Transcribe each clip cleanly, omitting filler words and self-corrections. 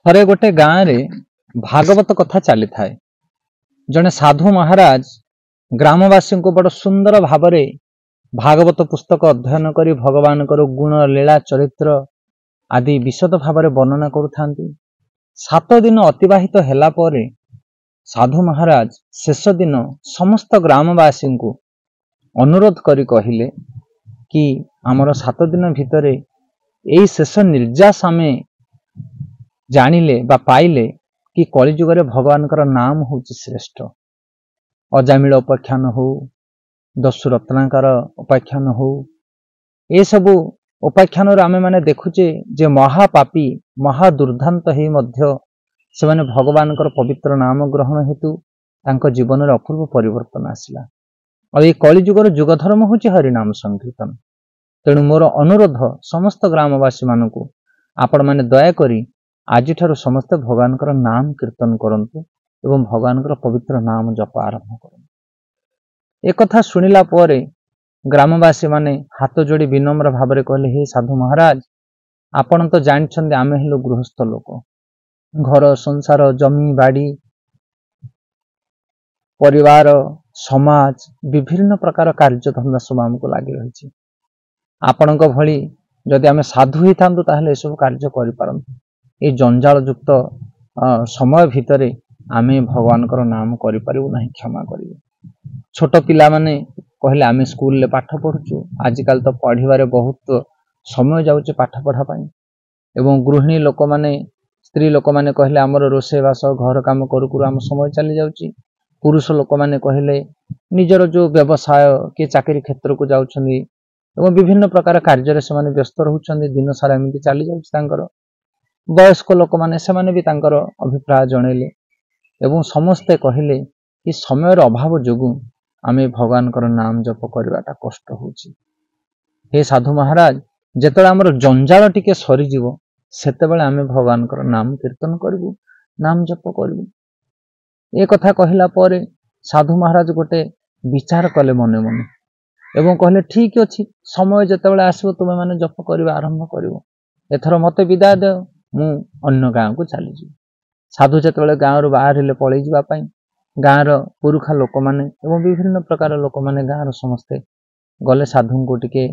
थरे गोटे गाँव रे भागवत कथा चली थाए। जड़े साधु महाराज ग्रामवासी को बड़ सुंदर भाव भागवत पुस्तक अध्ययन करी भगवान गुण लीला चरित्र आदि विशद भाव वर्णना करुथांती। 7 दिन अतिबाहित हैला परे साधु महाराज शेष दिन समस्त ग्रामवासी को अनुरोध करी कहिले कि आमर 7 दिन भितर यही शेष निर्जास आमे जानिले बा पाइले कि कलिजुग रे भगवान नाम होची श्रेष्ठ। अजामिल उपाख्यान हो, दस्यु रत्नाकर उपाख्यान हो, ये सबू उपाख्यान आमे माने देखुचे जे महापापी महादुर्धांत ही मध्य से माने भगवान पवित्र नाम ग्रहण हेतु तांको जीवन रे अपूर्व परिवर्तन आसिला। और ये कलिजुगर जुगधर्म होची हरिनाम संकीर्तन। तेणु मोर अनुरोध समस्त ग्रामवासी मानकु आपण माने दया करी आज ठारू समस्त भगवान नाम कीर्तन करंतु एवं भगवान पवित्र नाम जप आरंभ करंतु। एक कथा सुनिला परे ग्रामवासी माने हाथ जोड़ी विनम्र भाव में कहले, हे साधु महाराज, आपण तो जानछन्ते आमे हेलु गृहस्थ लोक, घर संसार जमी बाड़ी परिवार समाज विभिन्न प्रकार कार्य धंदा सब आमको लगी रही। आपण भली जदि आमे साधु ही थांतु ताहले सब कार्य करि पारंतु। ये जंजाल युक्त समय भितर आमे भगवान नाम करि पारिबु नाही, क्षमा करिवे। छोट पिला माने कहले आमे स्कूल ले पाठ पढुचु, आजिकाल तो पढ़िबारे बहुत समय जाउचे पाठ पढ़ा पाई। एवं गृहिणी लोक माने स्त्री लोक माने कहले हमर रोसे बास घर काम करू करू आम समय चली जाउची। पुरुष लोक माने कहले निजर जो व्यवसाय के चाकरी क्षेत्र को जाउछन्ती एवं विभिन्न प्रकार कार्य रे से व्यस्त रहउछन्ती, दिन सारा एमिति चली जाउची तांकर। वयस्क लोक माने से माने भी तांकर अभिप्राय जणेले एवं समस्ते कहले कि समय अभाव जोगु आमे भगवान नाम जप करवाटा कष्ट होची। हे साधु महाराज, जेतबेले हमर जंजाल टिके सरी जीवो सेतेबेले आमे भगवान नाम कीर्तन करबु, नाम जप करबु। ए कथा कहिला परे साधु महाराज गोटे विचार कले मने मने एवं कहले, ठीक अछि, समय जेतेबेले आसीबो तुमे माने जप करबा आरंभ करिवो। एथर मते विदाय दे, मु अन्य गाँव को चली जी। साधु जेतेबेले गाँव रु बाहर पलि जीवा पई गाँव रो पुरुखा लोक माने एवं विभिन्न प्रकार लोक माने गाँव रो समस्ते गले साधु को टिके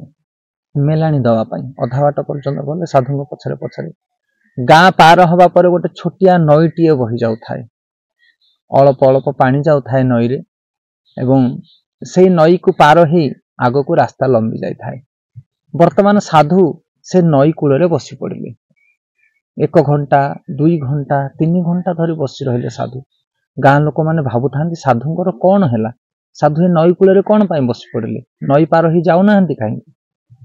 मेलाणी दवा पई। अधा बाट पर्यंत गले साधु को पछरे पछरे गाँ पार हवा पर गोटे छोटिया नईटीए बही जाउ थाए। अल्प अल्प पानी जाउ थाए नई रे एवं से नई को पार ही आगो को रास्ता लंबी जाई थाए। वर्तमान साधु से नई कूल रे बसी पड़िले। 1 घंटा 2 घंटा 3 घंटा धरी बसी रहिले साधु। गाँ लोक माने भाबुथांती साधुंकर कौन हैला, साधु ए नई कूल रे कौन पाई बसी पड़िले, नई पार ही जाउ नाहंती काहे।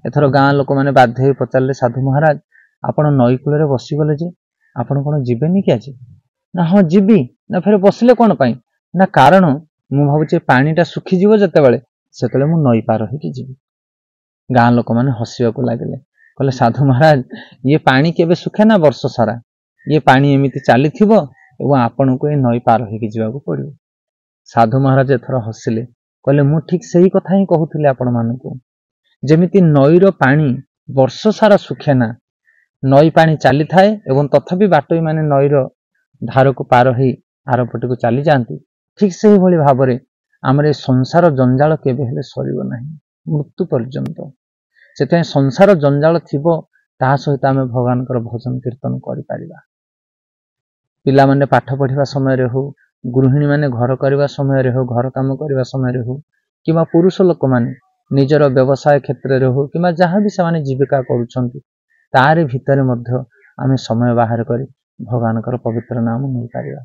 एथर गाँ लोक माने बाध्य होई पचारले, साधु महाराज आपण नई कूल रे बसी गले जे आपण कोन जिबेनी कि आज? ना हां जिबी। ना फेर बसिले कोन पाई? ना कारण मु भाबुचे पानीटा सुखी जीवो जतेबेले सेतेले मु नई पार होई कि जिबी। गाँ लोक माने हसिया को लागले, कहले साधु महाराज ये पानी केबे सुखे ना वर्ष सारा, ये पानी एमिति चली थिबो एवं आपण को ए नई पार होई कि जीवा को पड़ियो। साधु महाराज एथर हसिले, कहले मु ठीक सही कथा ही कहूथिले आपण मानकु। जेमिति नईर पानी वर्ष सारा सुखे ना, नई पानी चली थाए एवं तथापि बाटोई माने नईर धार को पार ही आरपट को चली जाती, ठीक से ही भली भाबरे आमरे संसार जंजाल केबे हेले सरिबो नाही मृत्यु पर्यंत। सेते संसार जंजाल थिबो ता सहित आमे भगवान भजन कीर्तन करि परिबा। पिला माने पाठ पढ़िबा समय रे हो, गृहिणी माने घर करबा समय रे हो, घर काम करबा समय रे हो, किबा पुरुष लोक माने निजर व्यवसाय क्षेत्र रे हो, किबा जहाँ भी से माने जीविका करूछंती तारे भितरे मध्य आमे समय बाहर करी भगवान पवित्र नाम नै परिबा।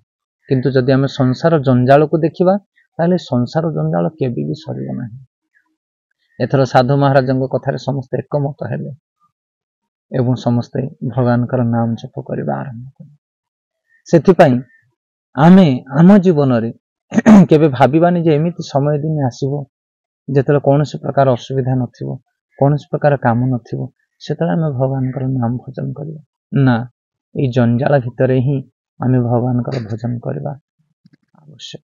किंतु जदि आमे संसार जंजाल को देखिबा ताले संसार जंजाल केबे भी सरिबो नाही। एथर साधु महाराज कथार समस्त एकमत हेले एवं समस्ते भगवान नाम जप करबा आरंभ कले। सेथिपाई आमे आम जीवन रे केबे भाबिबानी जे एमिति समय दिन आसीबो जेतले कोनोसी प्रकार असुविधा नथिबो, कोनोसी प्रकार काम नथिबो, सेतले आमे भगवान नाम भजन करबा ना। ए जंजाल भितरे ही आमे भगवान भजन करबा आवश्यक।